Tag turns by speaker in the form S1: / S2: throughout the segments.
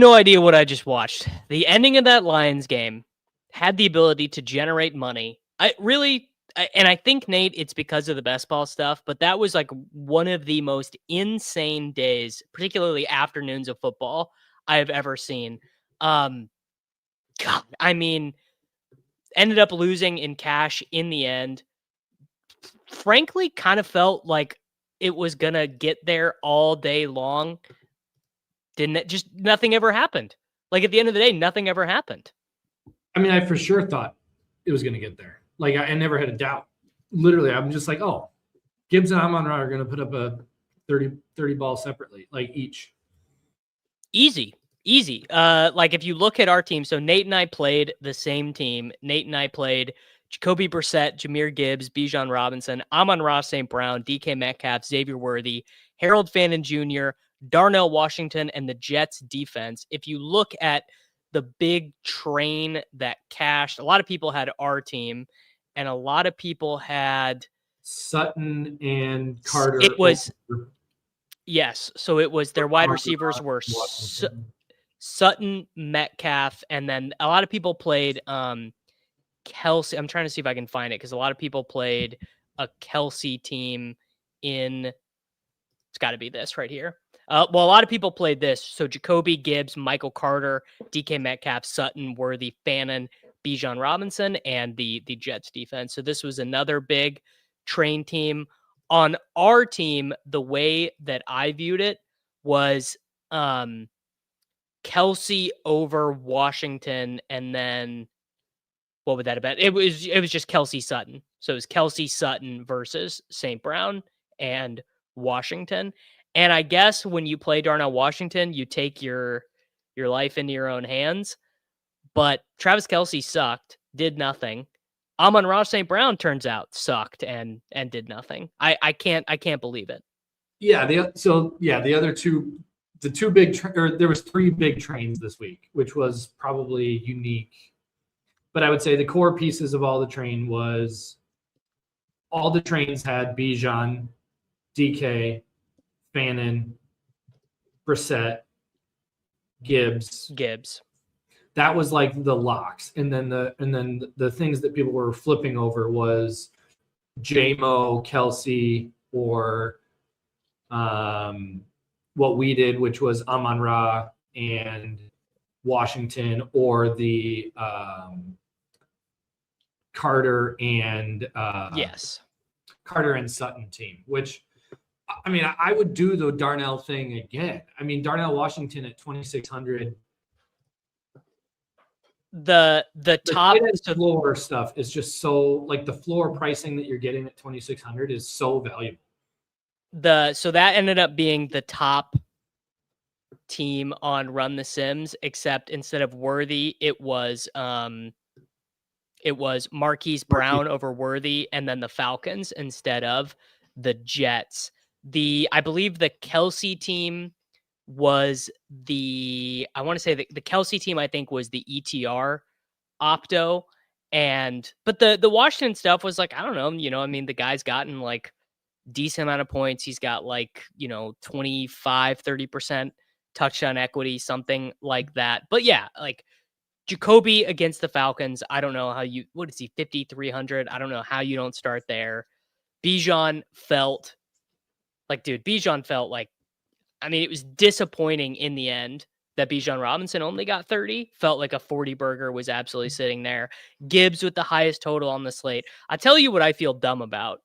S1: no idea what I just watched. The ending of that Lions game had the ability to generate money. And I think, Nate, it's because of the best ball stuff, but that was like one of the most insane days, particularly afternoons of football, I have ever seen. God, I mean, ended up losing in cash in the end. Frankly, kind of felt like it was going to get there all day long. Nothing ever happened. Like at the end of the day, nothing ever happened.
S2: I mean, I for sure thought it was going to get there. Like I never had a doubt. Literally, I'm just like, oh, Gibbs and Amon-Ra are going to put up a 30 ball separately, like each.
S1: Easy. Like if you look at our team, so Nate and I played the same team. Nate and I played Jacoby Brissett, Jahmyr Gibbs, Bijan Robinson, Amon-Ra St. Brown, DK Metcalf, Xavier Worthy, Harold Fannin Jr., Darnell Washington, and the Jets defense. If you look at the big train that cashed, a lot of people had our team, and a lot of people had
S2: Sutton and Carter.
S1: It was, yes. So it was their wide receivers were Sutton, Metcalf, and then a lot of people played Kelsey. I'm trying to see if I can find it because a lot of people played a Kelsey team in. It's got to be this right here. Well, a lot of people played this. So Jacoby, Gibbs, Michael Carter, DK Metcalf, Sutton, Worthy, Fannin, Bijan Robinson, and the Jets defense. So this was another big train team. On our team, the way that I viewed it was Kelsey over Washington, and then what would that have been? It was just Kelsey Sutton. So it was Kelsey Sutton versus St. Brown and Washington. And I guess when you play Darnell Washington, you take your life into your own hands. But Travis Kelsey sucked, did nothing. Amon-Ra St. Brown turns out sucked and did nothing. I can't believe it.
S2: Yeah. The other two, the two big, there was 3 big trains this week, which was probably unique. But I would say the core pieces of all the train was all the trains had Bijan, DK, Fannin, Brissett, Gibbs. That was like the locks, and then the things that people were flipping over was JMO, Kelsey, or what we did, which was Amon-Ra and Washington, or the Carter and Carter and Sutton team, which. I mean, I would do the Darnell thing again. I mean, Darnell Washington at 2,600.
S1: The top
S2: floor stuff is just so like the floor pricing that you're getting at 2,600 is so valuable.
S1: So that ended up being the top team on Run the Sims, except instead of Worthy, it was Marquise Brown over Worthy, and then the Falcons instead of the Jets. I believe the Kelsey team was I want to say the Kelsey team, I think, was the ETR opto. But the Washington stuff was like, I don't know, I mean, the guy's gotten like decent amount of points. He's got like, 25, 30% touchdown equity, something like that. But yeah, like Jacoby against the Falcons. I don't know how what is he, 5,300? I don't know how you don't start there. Bijan felt like, I mean, it was disappointing in the end that Bijan Robinson only got 30. Felt like a 40 burger was absolutely sitting there. Gibbs with the highest total on the slate. I tell you what I feel dumb about.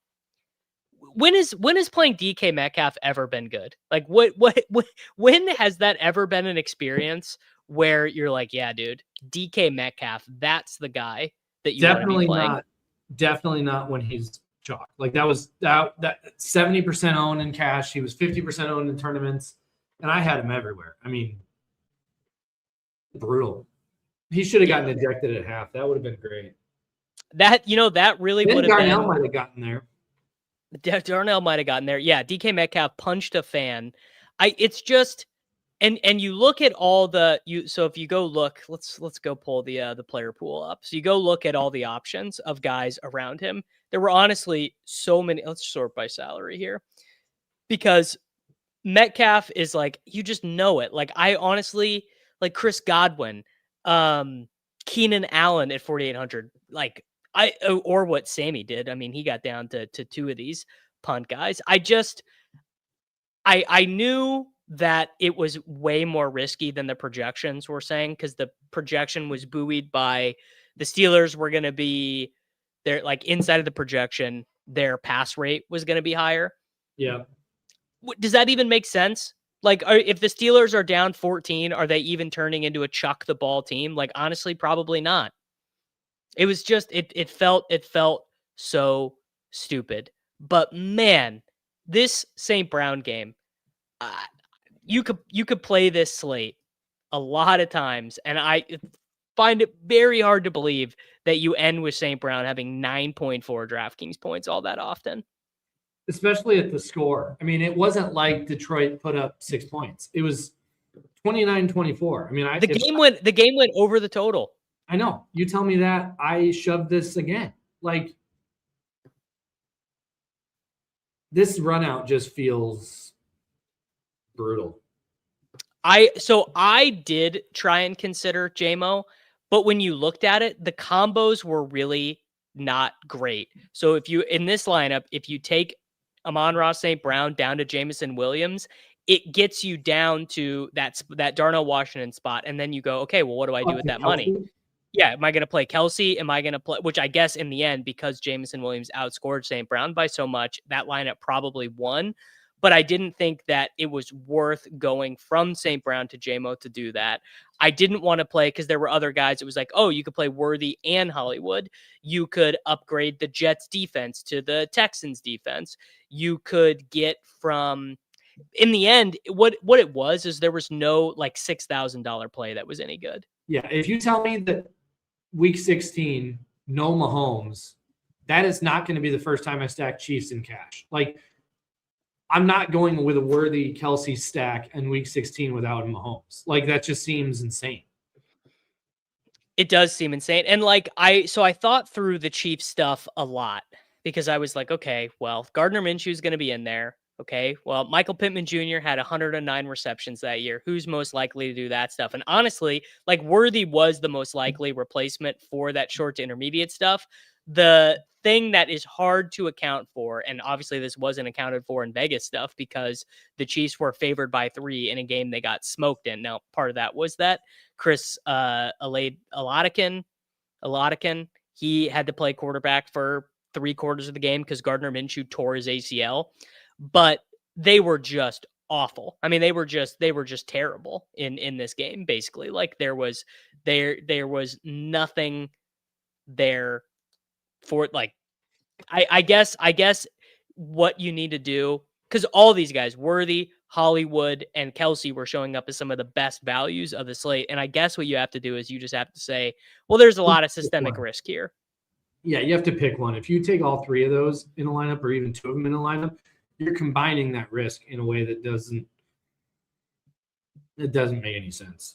S1: When is playing DK Metcalf ever been good? Like when has that ever been an experience where you're like, yeah, dude, DK Metcalf, that's the guy that you
S2: definitely not when he's chalk. Like that was that 70% owned in cash. He was 50% owned in tournaments, and I had him everywhere. I mean, brutal. He should have gotten ejected at half. That would have been great.
S1: That really would have been.
S2: Darnell might have gotten there.
S1: Darnell might have gotten there. Yeah, DK Metcalf punched a fan. It's just, and you look at all so if you go look, let's go pull the player pool up. So you go look at all the options of guys around him. There were honestly so many. Let's sort by salary here, because Metcalf is like, you just know it. Like I honestly, like Chris Godwin, Keenan Allen at 4,800, like or what Sammy did. I mean, he got down to two of these punt guys. I knew that it was way more risky than the projections were saying, because the projection was buoyed by the Steelers were going to be there, like inside of the projection, their pass rate was going to be higher.
S2: Yeah.
S1: Does that even make sense? Like, if the Steelers are down 14, are they even turning into a chuck the ball team? Like, honestly, probably not. It was just, it felt so stupid. But man, this St. Brown game, you could play this slate a lot of times, and I find it very hard to believe that you end with St. Brown having 9.4 DraftKings points all that often.
S2: Especially at the score. I mean, it wasn't like Detroit put up 6 points. It was 29-24. I mean,
S1: the game went over the total.
S2: I know. You tell me that, I shove this again. Like, this run out just feels brutal.
S1: So I did try and consider JMO, but when you looked at it, the combos were really not great. So if you, in this lineup, if you take Amon-Ra St. Brown down to Jameson Williams, it gets you down to that Darnell Washington spot. And then you go, okay, well, what do I do with that money? Yeah. Am I going to play Kelsey? Am I going to play, which I guess in the end, because Jameson Williams outscored St. Brown by so much, that lineup probably won. But I didn't think that it was worth going from St. Brown to JMO to do that. I didn't want to play, because there were other guys. It was like, oh, you could play Worthy and Hollywood. You could upgrade the Jets defense to the Texans defense. You could get from, in the end, what it was is there was no like $6,000 play that was any good.
S2: Yeah. If you tell me that week 16, no Mahomes, that is not going to be the first time I stack Chiefs in cash. Like, I'm not going with a Worthy Kelsey stack in week 16 without Mahomes. Like, that just seems insane.
S1: It does seem insane. And like, I thought through the Chiefs stuff a lot, because I was like, okay, well, Gardner Minshew is going to be in there. Okay, well, Michael Pittman Jr. had 109 receptions that year. Who's most likely to do that stuff? And honestly, like, Worthy was the most likely replacement for that short to intermediate stuff. The thing that is hard to account for, and obviously this wasn't accounted for in Vegas stuff, because the Chiefs were favored by 3 in a game they got smoked in. Now, part of that was that Chris Oladikin, he had to play quarterback for 3/4 of the game because Gardner Minshew tore his ACL. But they were just awful. I mean, they were just terrible in this game, basically. Like, there was nothing there for, like, I guess what you need to do, because all these guys, Worthy, Hollywood, and Kelsey, were showing up as some of the best values of the slate. And I guess what you have to do is you just have to say, well, there's a lot of systemic risk here.
S2: Yeah, you have to pick one. If you take all 3 of those in a lineup, or even 2 of them in a lineup, you're combining that risk in a way that doesn't make any sense.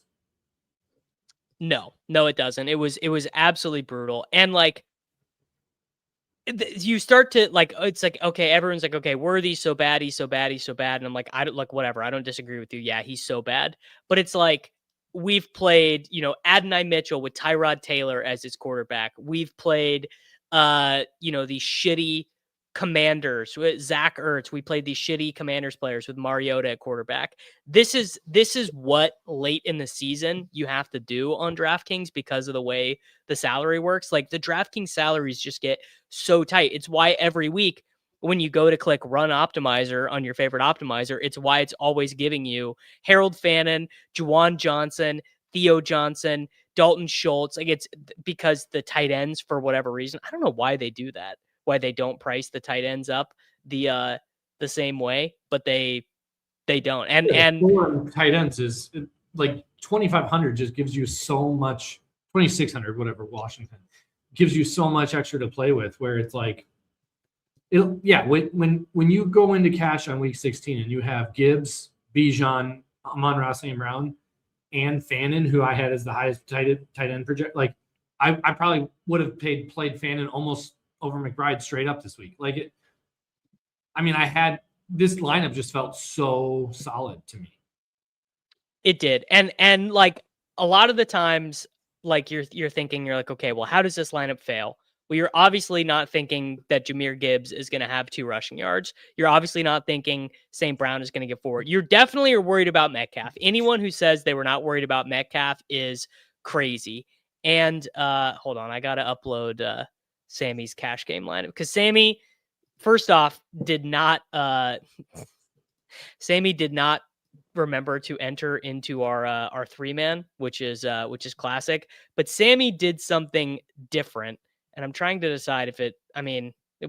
S1: No, it doesn't. It was absolutely brutal. And like, you start to like, it's like, okay, everyone's like, okay, Worthy's so bad, he's so bad. And I'm like, I don't, like, whatever, I don't disagree with you. Yeah, he's so bad. But it's like, we've played, Adonai Mitchell with Tyrod Taylor as his quarterback. We've played, these shitty Commanders with Zach Ertz. We played these shitty Commanders players with Mariota at quarterback. This is what late in the season you have to do on DraftKings, because of the way the salary works. Like, the DraftKings salaries just get so tight. It's why every week when you go to click Run Optimizer on your favorite optimizer, it's why it's always giving you Harold Fannin, Juwan Johnson, Theo Johnson, Dalton Schultz. Like, it's because the tight ends, for whatever reason, I don't know why they do that, why they don't price the tight ends up the same way, but they don't. And
S2: tight ends is like 2,500 just gives you so much. 2,600, whatever, Washington gives you so much extra to play with, where it's like, when you go into cash on week 16 and you have Gibbs, Bijan, Amon-Ra St. Brown, and Fannin, who I had as the highest tight end project, like, I probably would have played Fannin almost over McBride straight up this week. Like, I had this lineup just felt so solid to me.
S1: It did. And like, a lot of the times, like you're thinking, you're like, okay, well, how does this lineup fail? Well, you're obviously not thinking that Jahmyr Gibbs is going to have 2 rushing yards. You're obviously not thinking St. Brown is going to get forward. You're definitely worried about Metcalf. Anyone who says they were not worried about Metcalf is crazy. And hold on, I got to upload Sammy's cash game lineup because Sammy, first off, Sammy did not remember to enter into our 3-man, which is classic. But Sammy did something different, and I'm trying to decide if it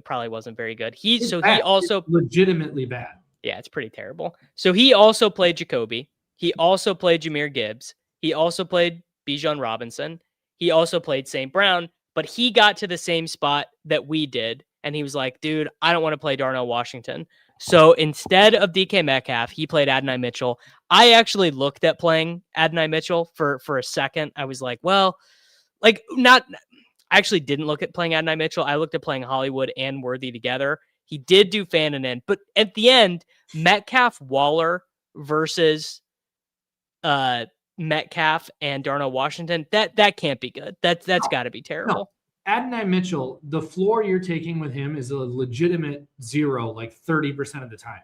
S1: probably wasn't very good. He also
S2: it's legitimately bad.
S1: Yeah, it's pretty terrible. So he also played Jacoby. He also played Jahmyr Gibbs. He also played Bijan Robinson. He also played St. Brown, but he got to the same spot that we did. And he was like, dude, I don't want to play Darnell Washington. So instead of DK Metcalf, he played Adonai Mitchell. I actually looked at playing Adonai Mitchell for a second. I was like, well, I actually didn't look at playing Adonai Mitchell. I looked at playing Hollywood and Worthy together. He did do fan and end, but at the end, Metcalf Waller versus Metcalf and Darnell Washington, that can't be good. That's got to be terrible.
S2: No. Adonai Mitchell, the floor you're taking with him is a legitimate 0, like 30% of the time.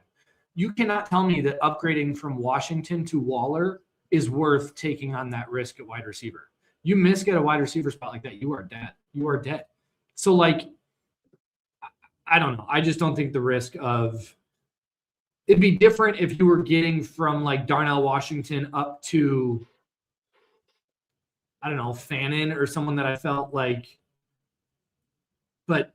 S2: You cannot tell me that upgrading from Washington to Waller is worth taking on that risk at wide receiver. You get a wide receiver spot like that, you are dead. You are dead. So, like, I don't know. I just don't think the risk of – it'd be different if you were getting from, like, Darnell Washington up to, I don't know, Fannin or someone that I felt like – but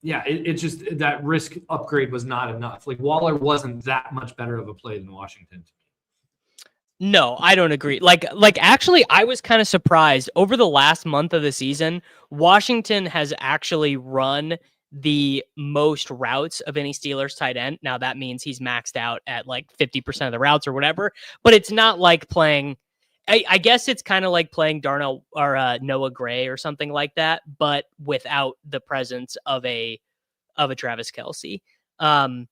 S2: yeah, it just that risk upgrade was not enough. Like Waller wasn't that much better of a play than Washington to me.
S1: No, I don't agree. Like actually, I was kind of surprised over the last month of the season. Washington has actually run the most routes of any Steelers tight end. Now that means he's maxed out at like 50% of the routes or whatever, but it's not like playing. I guess it's kind of like playing Darnell or Noah Gray or something like that, but without the presence of a Travis Kelce. And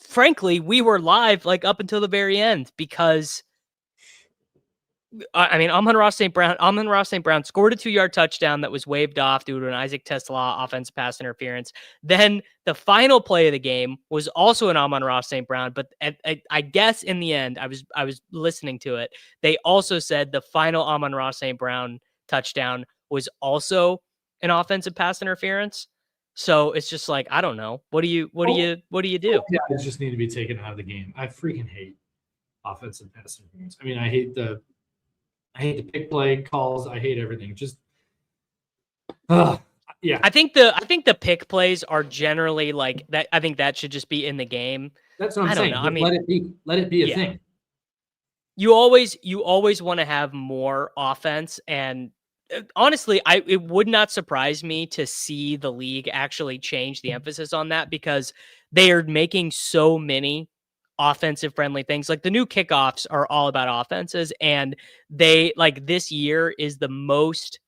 S1: frankly, we were live like up until the very end because Amon-Ra St. Brown scored a 2-yard touchdown that was waved off due to an Isaac Tesla offensive pass interference. Then the final play of the game was also an Amon-Ra St. Brown, but I guess in the end, I was listening to it. They also said the final Amon-Ra St. Brown touchdown was also an offensive pass interference. So it's just like, I don't know. What do you do?
S2: Yeah, it just need to be taken out of the game. I freaking hate offensive pass interference. I mean, I hate the pick play calls. I hate everything. Just, yeah.
S1: I think the pick plays are generally like that. I think that should just be in the game.
S2: That's what I'm saying. I mean, let it be a thing.
S1: You always want to have more offense, and honestly, it would not surprise me to see the league actually change the emphasis on that because they are making so many offensive friendly things. Like the new kickoffs are all about offenses, and they like this year is the most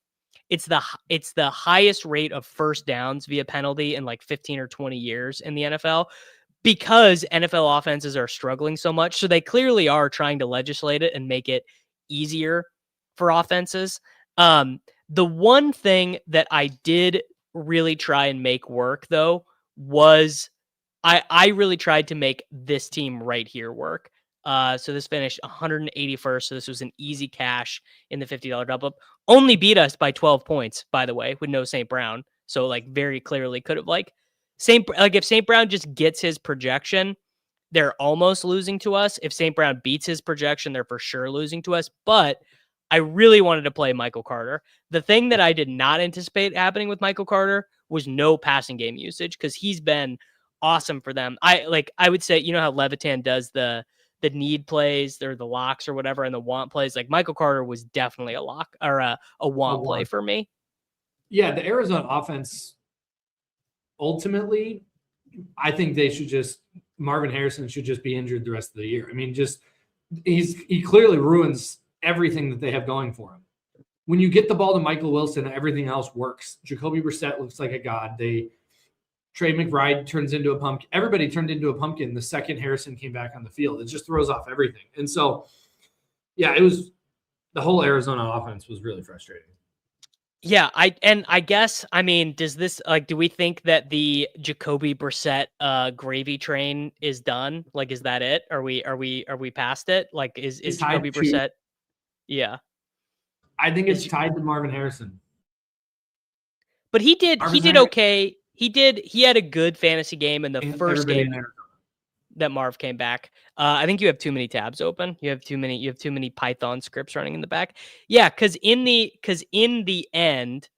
S1: it's the highest rate of first downs via penalty in like 15 or 20 years in the NFL because NFL offenses are struggling so much. So they clearly are trying to legislate it and make it easier for offenses. The one thing that I did really try and make work though was I really tried to make this team right here work. So this finished 181st. So this was an easy cash in the $50 double up. Only beat us by 12 points, by the way, with no St. Brown. So like very clearly could have if St. Brown just gets his projection, they're almost losing to us. If St. Brown beats his projection, they're for sure losing to us. But I really wanted to play Michael Carter. The thing that I did not anticipate happening with Michael Carter was no passing game usage because he's been awesome for them. I would say, you know how Levitan does the need plays or the locks or whatever and the want plays. Like Michael Carter was definitely a lock or a want play for me.
S2: Yeah, the Arizona offense, ultimately, I think Marvin Harrison should just be injured the rest of the year. I mean, he clearly ruins everything that they have going for him. When you get the ball to Michael Wilson, everything else works. Jacoby Brissett looks like a god. Trey McBride turns into a pumpkin. Everybody turned into a pumpkin the second Harrison came back on the field. It just throws off everything. And so Yeah, it was the whole Arizona offense was really frustrating.
S1: Yeah, I guess, I mean, does this, like, do we think that the Jacoby Brissett gravy train is done? Like, is that it? Are we past it? Like, is
S2: It's
S1: Jacoby
S2: tied to.
S1: Brissett? Yeah.
S2: I think
S1: Is
S2: it's tied to Marvin Harrison.
S1: But he did
S2: Marvin Harrison,
S1: okay. He had a good fantasy game in the first
S2: everybody in
S1: game
S2: there.
S1: that Marv came back. I think you have too many tabs open. You have too many Python scripts running in the back. Yeah, because in the end,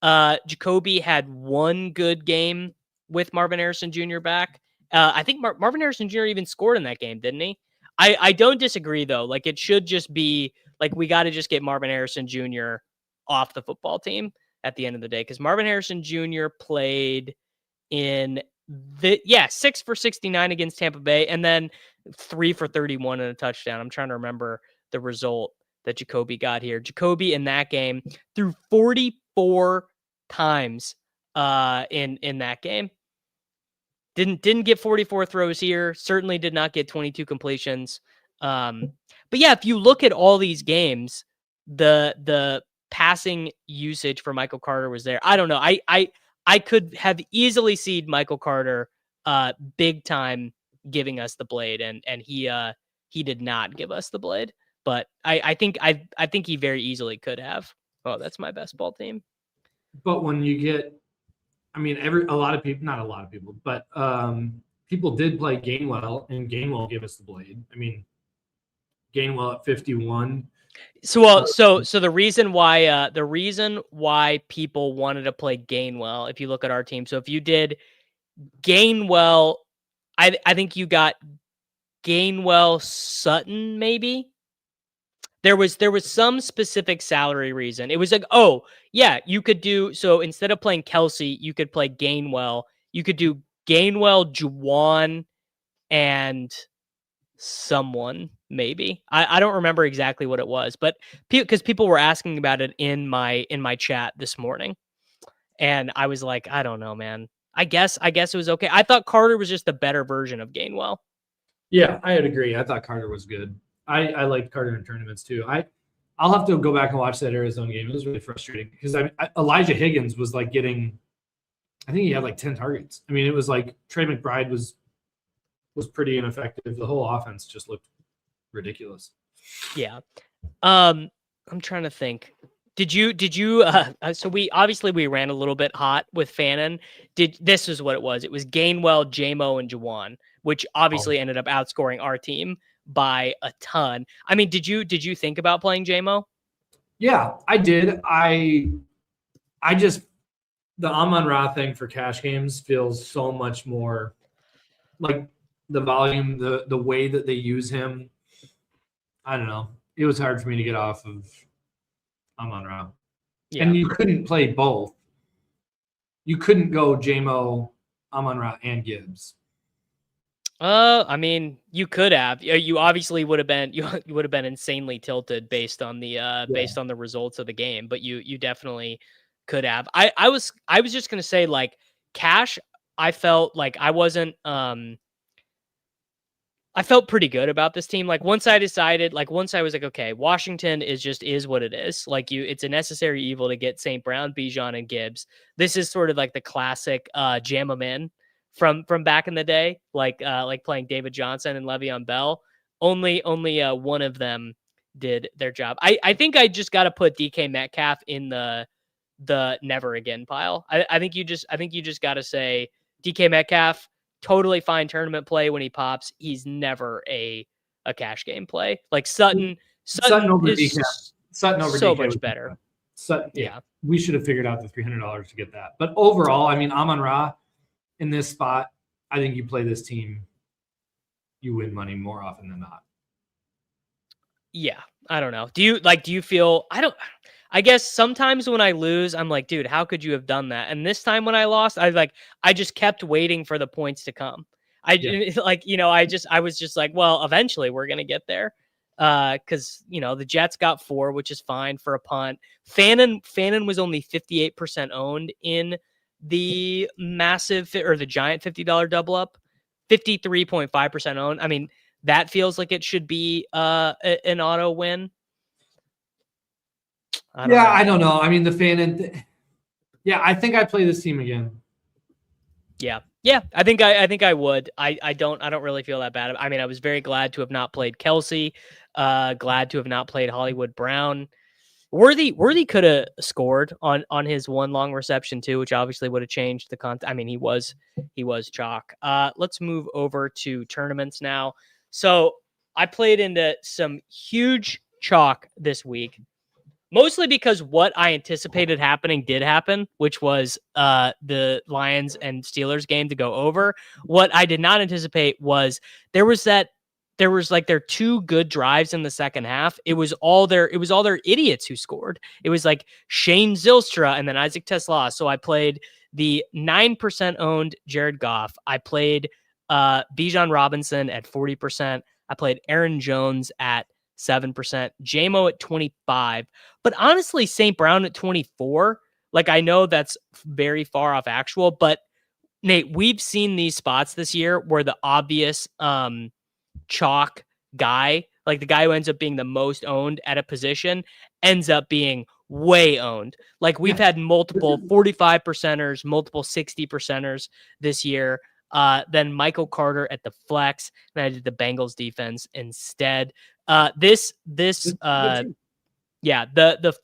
S1: Jacoby had one good game with Marvin Harrison Jr. back. I think Marvin Harrison Jr. even scored in that game, didn't he? I don't disagree though. Like, it should just be like, we got to just get Marvin Harrison Jr. off the football team at the end of the day, because Marvin Harrison Jr. played in 6 for 69 against Tampa Bay, and then 3 for 31 and a touchdown. I'm trying to remember the result that Jacoby got here. Jacoby in that game threw 44 times in that game. Didn't get 44 throws here. Certainly did not get 22 completions. But yeah, if you look at all these games, the passing usage for Michael Carter was there. I don't know. I could have easily seen Michael Carter big time giving us the blade, and he did not give us the blade. But I think he very easily could have. Oh, that's my best ball team.
S2: But when you get, I mean, a lot of people, not a lot of people, but people did play Gainwell, and Gainwell gave us the blade. I mean, Gainwell at 51.
S1: So the reason why people wanted to play Gainwell, if you look at our team, so if you did Gainwell, I think you got Gainwell Sutton, maybe. There was some specific salary reason. It was like, oh yeah, you could do, so instead of playing Kelsey, you could play Gainwell. You could do Gainwell, Juwan, and someone, maybe. I don't remember exactly what it was, but because people were asking about it in my chat this morning, and I was like, I don't know, man. I guess it was okay. I thought Carter was just a better version of Gainwell.
S2: Yeah, I'd agree. I thought Carter was good. I liked Carter in tournaments too. I'll have to go back and watch that Arizona game. It was really frustrating because Elijah Higgins was like getting, I think he had like 10 targets. I mean, it was like Trey McBride was pretty ineffective. The whole offense just looked ridiculous.
S1: Yeah. I'm trying to think. Did you so we ran a little bit hot with Fannin. This is what it was. It was Gainwell, JMO, and Juwan, which obviously ended up outscoring our team by a ton. I mean, did you think about playing JMO?
S2: Yeah, I did. I just, the Amon-Ra thing for cash games feels so much more like the volume, the way that they use him. I don't know. It was hard for me to get off of Amon-Ra. Yeah. And you couldn't play both. You couldn't go JMO, Amon-Ra, and Gibbs.
S1: I mean, you could have. You obviously would have been you would have been insanely tilted based on the results of the game, but you definitely could have. I was just gonna say, like, cash, I felt like I wasn't I felt pretty good about this team. Like, once I was like, okay, Washington is what it is. Like, it's a necessary evil to get St. Brown, Bijan, and Gibbs. This is sort of like the classic jam 'em in from back in the day, like playing David Johnson and Le'Veon Bell. Only one of them did their job. I think I just got to put DK Metcalf in the never again pile. I think you just got to say DK Metcalf, totally fine tournament play when he pops. He's never a cash game play. Like Sutton
S2: over
S1: is
S2: DK. Sutton over
S1: so
S2: DK
S1: much better.
S2: Sutton, yeah. We should have figured out the $300 to get that. But overall, I mean, Amon-Ra in this spot, I think you play this team, you win money more often than not.
S1: Yeah, I don't know. Do you feel, I guess sometimes when I lose, I'm like, dude, how could you have done that? And this time when I lost, I just kept waiting for the points to come. I was just like, well, eventually we're going to get there. Cause the Jets got 4, which is fine for a punt. Fannin was only 58% owned in the massive, or the giant $50 double up, 53.5% owned. I mean, that feels like it should be an auto win.
S2: I don't know. I mean, the fan I think I'd play this team again.
S1: Yeah. I think I would. I don't really feel that bad. I mean, I was very glad to have not played Kelsey. Glad to have not played Hollywood Brown. Worthy could have scored on his one long reception too, which obviously would have changed the content. I mean, he was chalk. Let's move over to tournaments now. So I played into some huge chalk this week, mostly because what I anticipated happening did happen, which was the Lions and Steelers game to go over. What I did not anticipate was there was like their two good drives in the second half. It was all their idiots who scored. It was like Shane Zylstra and then Isaac Tesla. So I played the 9% owned Jared Goff. I played Bijan Robinson at 40%. I played Aaron Jones at 7%, JMO at 25%. But honestly, St. Brown at 24%. Like, I know that's very far off actual, but Nate, we've seen these spots this year where the obvious chalk guy, like the guy who ends up being the most owned at a position, ends up being way owned. Like, we've had multiple 45%ers, multiple 60%ers this year. Then Michael Carter at the flex, and I did the Bengals defense instead. The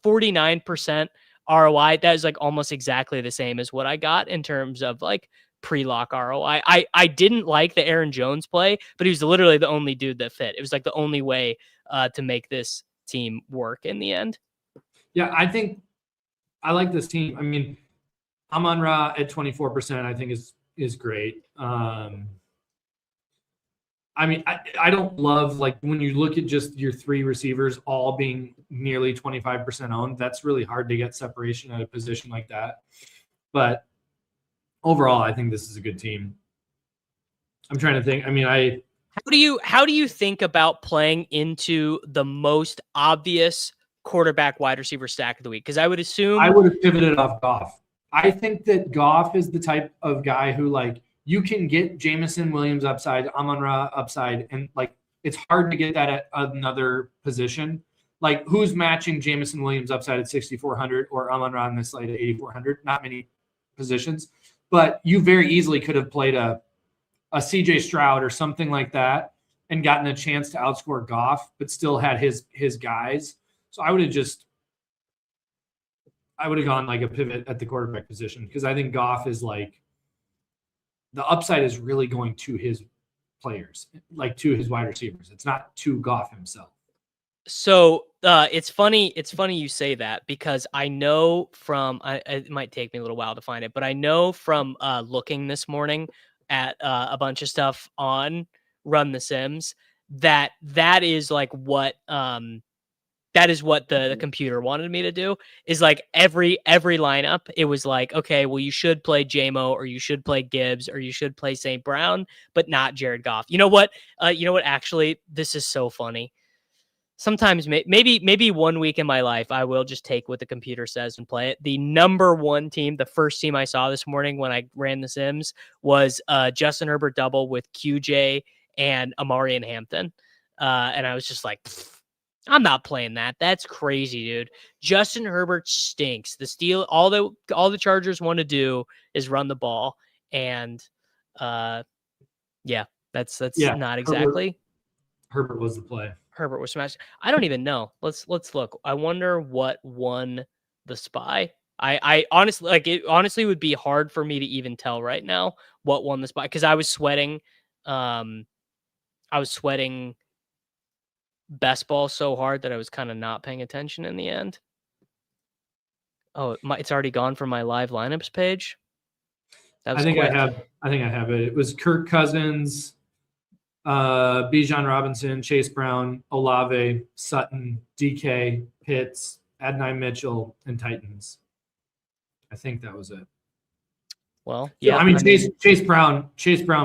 S1: 49% ROI, that is like almost exactly the same as what I got in terms of like pre-lock ROI. I didn't like the Aaron Jones play, but he was literally the only dude that fit. It was like the only way to make this team work in the end.
S2: Yeah, I think I like this team. I mean, Amon-Ra at 24%, I think is great. I mean, I don't love, like, when you look at just your three receivers all being nearly 25% owned, that's really hard to get separation at a position like that. But overall, I think this is a good team. I'm trying to think. I mean,
S1: how do you think about playing into the most obvious quarterback wide receiver stack of the week? Because I would assume
S2: I would have pivoted off Goff. I think that Goff is the type of guy who, like, you can get Jameson Williams upside, Amon-Ra upside, and like it's hard to get that at another position. Like, who's matching Jameson Williams upside at 6,400 or Amon-Ra on this slide at 8,400? Not many positions, but you very easily could have played a CJ Stroud or something like that and gotten a chance to outscore Goff, but still had his guys. So I would have gone like a pivot at the quarterback position, because I think Goff is like, the upside is really going to his players, like to his wide receivers. It's not to Goff himself.
S1: So it's funny you say that, because I know from it might take me a little while to find it, but I know from looking this morning at a bunch of stuff on Run the Sims that is like what that is what the computer wanted me to do, is like every lineup. It was like, okay, well, you should play JMO, or you should play Gibbs, or you should play St. Brown, but not Jared Goff. You know what? Actually, this is so funny. Sometimes maybe 1 week in my life, I will just take what the computer says and play it. The number one team, the first team I saw this morning when I ran the Sims, was Justin Herbert double with QJ and Amari and Hampton. And I was just like, I'm not playing that. That's crazy, dude. Justin Herbert stinks. All the Chargers want to do is run the ball, and that's not exactly.
S2: Herbert was the play.
S1: Herbert was smashed. I don't even know. Let's look. I wonder what won the spy. I honestly, like, it honestly would be hard for me to even tell right now what won the spy, because I was sweating. Best ball so hard that I was kind of not paying attention in the end. Oh, it's already gone from my live lineups page. That was
S2: I think
S1: quick.
S2: I have it. It was Kirk Cousins, Bijan Robinson, Chase Brown, Olave, Sutton, DK, Pitts, Adonai Mitchell, and Titans. I think that was it.
S1: Well, yeah.
S2: So, Chase Brown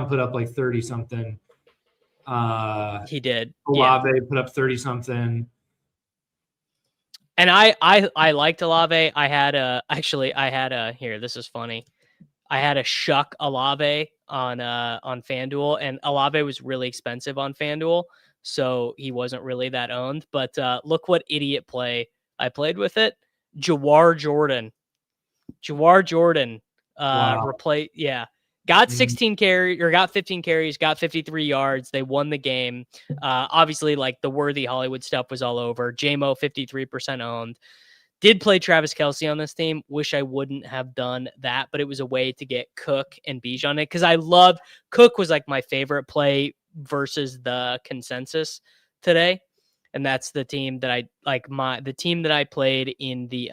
S2: put up like 30 something.
S1: He did.
S2: Olave put up 30 something.
S1: And I liked Olave. I had a here, this is funny. I had a Shuck Olave on FanDuel, and Olave was really expensive on FanDuel, so he wasn't really that owned. But look what idiot play I played with it. Jawar Jordan.
S2: Wow.
S1: Got
S2: Mhm.
S1: 16 carries or got 15 carries, got 53 yards. They won the game. Obviously, like the worthy Hollywood stuff was all over. JMO 53% owned. Did play Travis Kelce on this team. Wish I wouldn't have done that, but it was a way to get Cook and Bijan on it because I loved Cook was like my favorite play versus the consensus today, and that's the team that the team that I played in the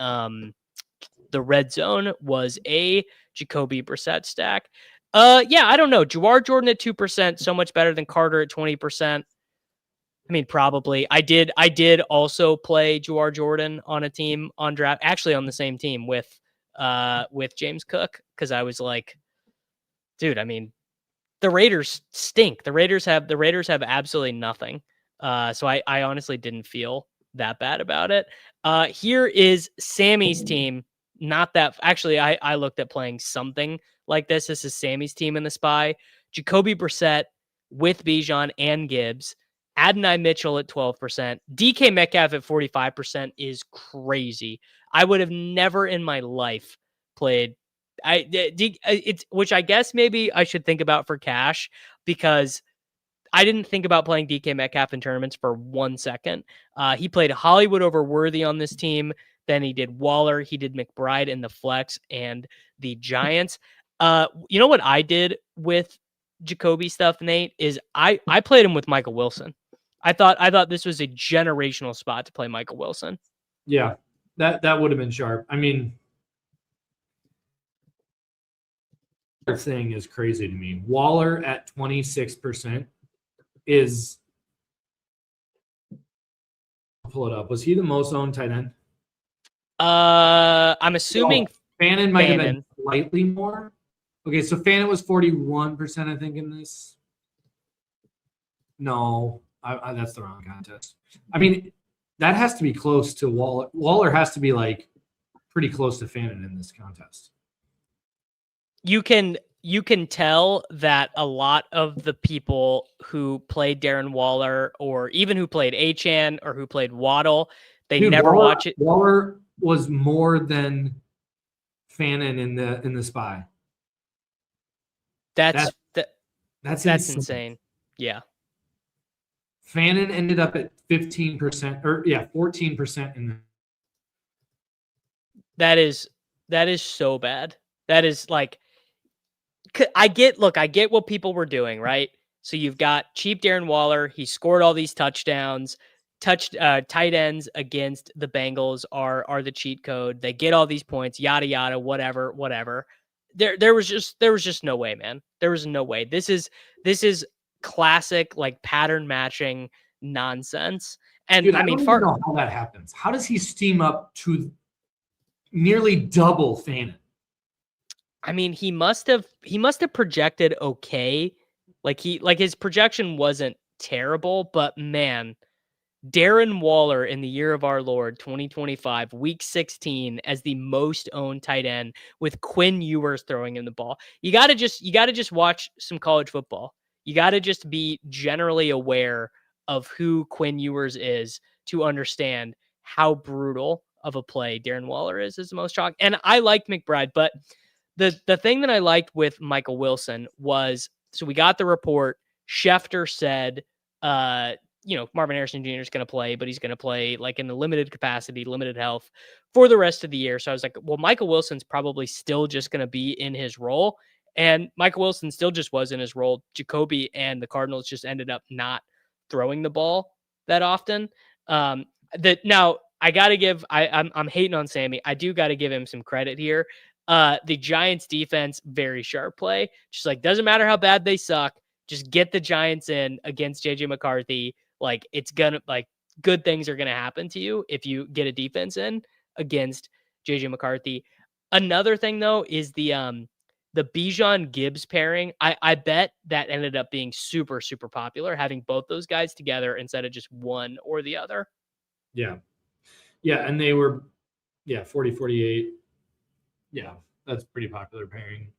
S1: red zone was a Jacoby Brissett stack. Yeah, I don't know. Jawar Jordan at 2%, so much better than Carter at 20%. I mean, probably. I did also play Jawar Jordan on a team on draft, actually on the same team with James Cook, because I was like, dude, I mean, the Raiders stink. The Raiders have absolutely nothing. So I honestly didn't feel that bad about it. Here is Sammy's team. Not that actually, I looked at playing something like this. This is Sammy's team in the spy. Jacoby Brissett with Bijan and Gibbs. Adonai Mitchell at 12%. DK Metcalf at 45% is crazy. I would have never in my life played it's which I guess maybe I should think about for cash because I didn't think about playing DK Metcalf in tournaments for 1 second. He played Hollywood over Worthy on this team. Then he did Waller. He did McBride in the flex and the Giants. You know what I did with Jacoby stuff, Nate, is I played him with Michael Wilson. I thought this was a generational spot to play Michael Wilson.
S2: Yeah, that would have been sharp. I mean, thing is crazy to me. Waller at 26% is, I'll pull it up. Was he the most owned tight end?
S1: I'm assuming
S2: Fannin might have been slightly more. Okay, so Fannin was 41%, I think, in this. No, that's the wrong contest. I mean, that has to be close to Waller. Waller has to be like pretty close to Fannin in this contest.
S1: You can tell that a lot of the people who played Darren Waller or even who played Achane or who played Waddle, they never watch it.
S2: Waller was more than Fannin in the spy.
S1: That's
S2: insane.
S1: Yeah.
S2: Fannin ended up at 15% or 14% in
S1: That is so bad. That is like I get what people were doing, right? So you've got cheap Darren Waller. He scored all these touchdowns. Tight ends against the Bengals are the cheat code. They get all these points, yada yada, whatever. There was just no way, man. There was no way. This is classic like pattern matching nonsense. And
S2: dude,
S1: I mean,
S2: don't even know how that happens. How does he steam up to nearly double Fannin?
S1: I mean, he must have projected okay. Like his projection wasn't terrible, but man, Darren Waller in the year of our Lord 2025, week 16 as the most owned tight end with Quinn Ewers throwing him the ball. You got to just watch some college football. You got to just be generally aware of who Quinn Ewers is to understand how brutal of a play Darren Waller is the most shock. And I liked McBride, but the thing that I liked with Michael Wilson was, so we got the report. Schefter said, Marvin Harrison Jr. is going to play, but he's going to play like in the limited capacity, limited health for the rest of the year. So I was like, well, Michael Wilson's probably still just going to be in his role. And Michael Wilson still just was in his role. Jacoby and the Cardinals just ended up not throwing the ball that often. Now I got to give, I'm hating on Sammy. I do got to give him some credit here. The Giants defense, very sharp play. Just like, doesn't matter how bad they suck. Just get the Giants in against JJ McCarthy. Like it's gonna good things are gonna happen to you if you get a defense in against JJ McCarthy. Another thing though is the Bijan Gibbs pairing. I bet that ended up being super, super popular, having both those guys together instead of just one or the other.
S2: Yeah. Yeah. And they were 40, 48. Yeah, that's pretty popular pairing.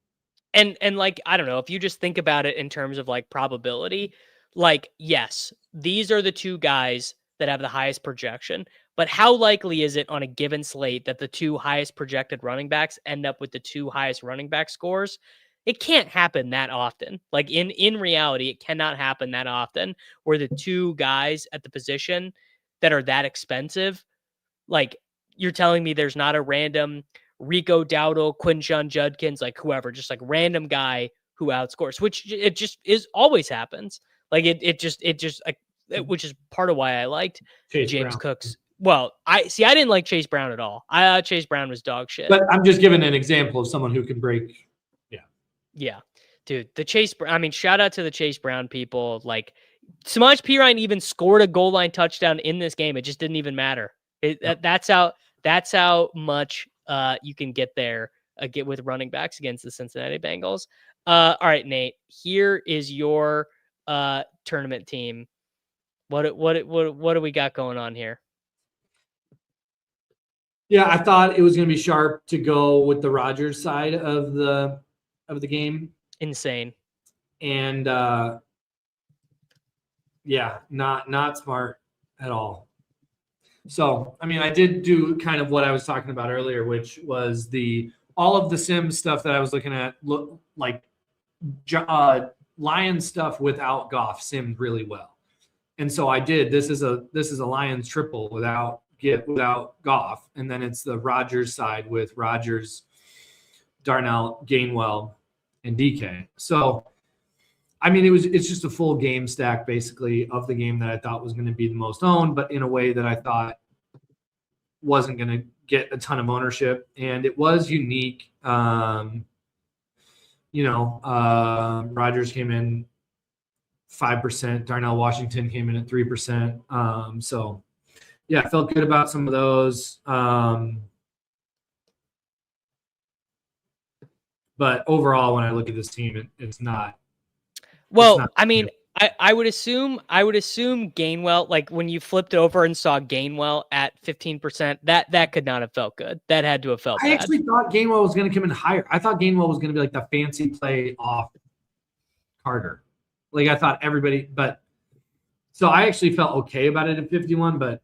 S1: And like, I don't know, if you just think about it in terms of like probability, like, yes, these are the two guys that have the highest projection, but how likely is it on a given slate that the two highest projected running backs end up with the two highest running back scores? It can't happen that often. Like in reality, it cannot happen that often where the two guys at the position that are that expensive, like, you're telling me there's not a random Rico Dowdle, Quinshon Judkins, like whoever, just like random guy who outscores, which it just is always happens. Like which is part of why I liked
S2: Chase
S1: James
S2: Brown.
S1: Cook's. Well, I didn't like Chase Brown at all. I thought Chase Brown was dog shit.
S2: But I'm just giving an example of someone who can break.
S1: Yeah, dude, shout out to the Chase Brown people. Like, Samaj Pirine even scored a goal line touchdown in this game. It just didn't even matter. That's how much you can get there get with running backs against the Cincinnati Bengals. All right, Nate, here is your tournament team. What do we got going on here?
S2: Yeah, I thought it was going to be sharp to go with the Rodgers side of the game.
S1: Insane.
S2: And yeah, not smart at all. So, I mean, I did do kind of what I was talking about earlier, which was all of the sim stuff that I was looking at, like Lions stuff without Goff simmed really well. And so I did. This is a Lions triple without Goff, and then it's the Rodgers side with Rodgers, Darnell, Gainwell, and DK. So, I mean, it's just a full game stack basically of the game that I thought was going to be the most owned, but in a way that I thought wasn't going to get a ton of ownership, and it was unique. Rodgers came in 5%. Darnell Washington came in at 3%. So, yeah, I felt good about some of those. But overall, when I look at this team, it's not.
S1: Well,
S2: not,
S1: I mean, I would assume Gainwell, like when you flipped over and saw Gainwell at 15%, that could not have felt good. That had to have felt bad.
S2: I actually thought Gainwell was going to come in higher. I thought Gainwell was going to be like the fancy play off Carter. Like I thought everybody, but so I actually felt okay about it at 51, but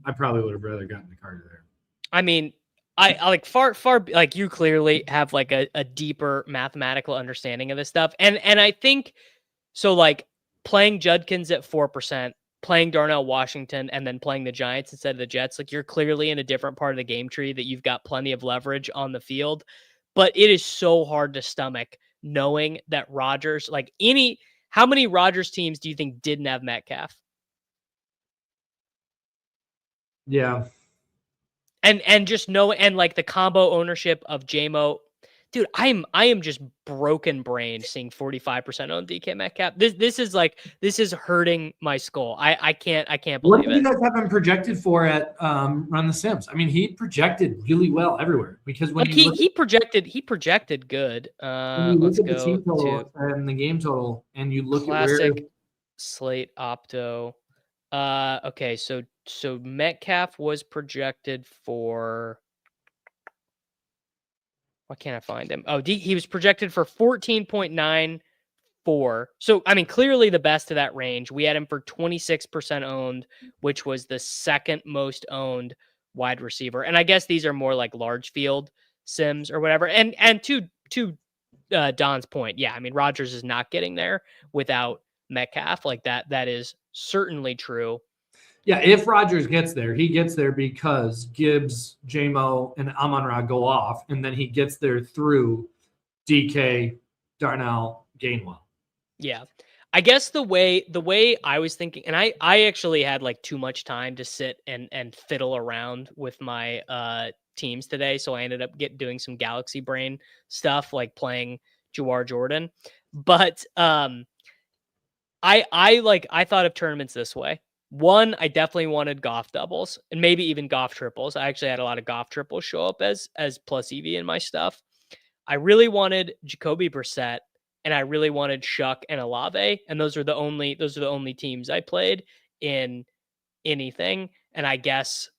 S2: I probably would have rather gotten the Carter there.
S1: I mean, I like far like you clearly have like a deeper mathematical understanding of this stuff. And I think so, like playing Judkins at 4%, playing Darnell Washington, and then playing the Giants instead of the Jets, like you're clearly in a different part of the game tree that you've got plenty of leverage on the field. But it is so hard to stomach knowing that Rodgers, how many Rodgers teams do you think didn't have Metcalf?
S2: Yeah.
S1: And just know, and like the combo ownership of JMO, dude, I am just broken brained seeing 45% on DK Metcalf. This is hurting my skull. I can't believe it.
S2: What did you guys have him projected for at Run the Sims? I mean, he projected really well everywhere because when
S1: he projected good. Let's go
S2: the team total and the game total, and you look
S1: classic
S2: at where
S1: slate opto. Okay, so Metcalf was projected for. Why can't I find him? Oh, he was projected for 14.94. So, I mean, clearly the best of that range. We had him for 26% owned, which was the second most owned wide receiver. And I guess these are more like large field sims or whatever. And to Don's point, yeah, I mean, Rodgers is not getting there without Metcalf. Like that is certainly true.
S2: Yeah, if Rodgers gets there, he gets there because Gibbs, JMO, and Amon-Ra go off, and then he gets there through DK, Darnell, Gainwell.
S1: Yeah. I guess the way I was thinking, and I actually had like too much time to sit and fiddle around with my teams today, so I ended up doing some Galaxy Brain stuff, like playing Jawar Jordan. But I thought of tournaments this way. One, I definitely wanted Goff doubles and maybe even Goff triples. I actually had a lot of Goff triples show up as plus EV in my stuff. I really wanted Jacoby Brissett, and I really wanted Shuck and Olave, and those are the only teams I played in anything. And I guess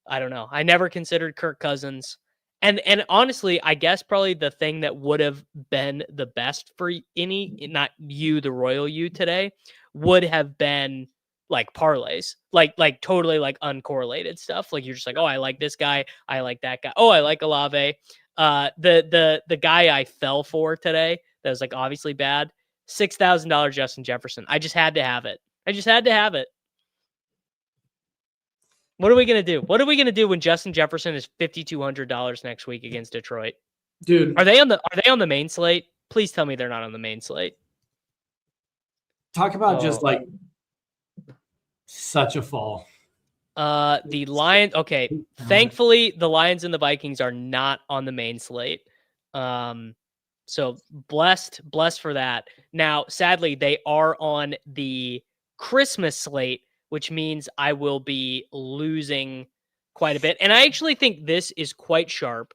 S1: I don't know. I never considered Kirk Cousins, And honestly, I guess probably the thing that would have been the best for not you, the royal you today, would have been like parlays, like totally like uncorrelated stuff. Like you're just like, oh, I like this guy, I like that guy. Oh, I like Olave. The guy I fell for today that was like obviously bad, $6,000 Justin Jefferson. I just had to have it. I just had to have it. What are we gonna do? What are we gonna do when Justin Jefferson is $5,200 next week against Detroit?
S2: Dude,
S1: Are they on the main slate? Please tell me they're not on the main slate.
S2: Talk about just like such a fall.
S1: The Lions. Okay, thankfully the Lions and the Vikings are not on the main slate. So blessed for that. Now, sadly, they are on the Christmas slate, which means I will be losing quite a bit. And I actually think this is quite sharp.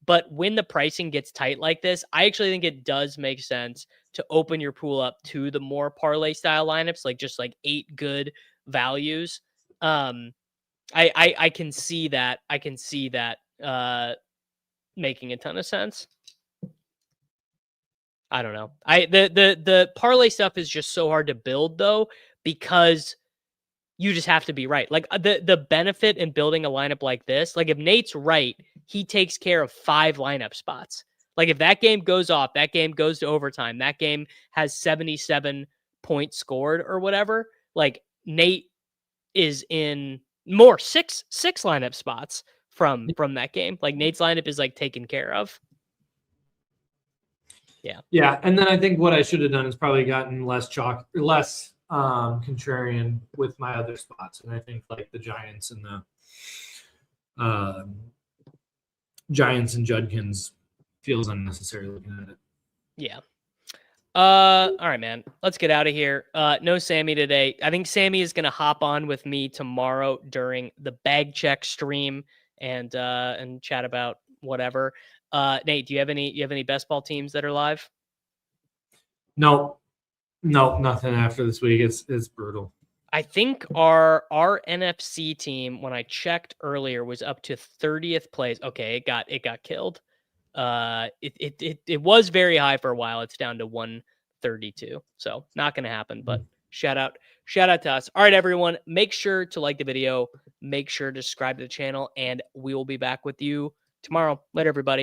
S1: But when the pricing gets tight like this, I actually think it does make sense to open your pool up to the more parlay style lineups, like just like 8 good values. I can see that. I can see that making a ton of sense. I don't know. The parlay stuff is just so hard to build though, because you just have to be right. Like the benefit in building a lineup like this, like if Nate's right, he takes care of 5 lineup spots. Like if that game goes off, that game goes to overtime, that game has 77 points scored or whatever, like Nate is in more 6 lineup spots from that game. Like Nate's lineup is like taken care of.
S2: Yeah, and then I think what I should have done is probably gotten less contrarian with my other spots, and I think like the Giants and the Giants and Judkins feels unnecessary looking at it.
S1: Yeah. All right, man. Let's get out of here. No Sammy today. I think Sammy is gonna hop on with me tomorrow during the bag check stream and chat about whatever. Nate, do you have any best ball teams that are live?
S2: No, nothing after this week. It's brutal.
S1: I think our NFC team, when I checked earlier, was up to 30th place. Okay, it got killed. It was very high for a while. It's down to 132. So not gonna happen, but shout out to us. All right, everyone. Make sure to like the video, make sure to subscribe to the channel, and we will be back with you tomorrow. Later, everybody.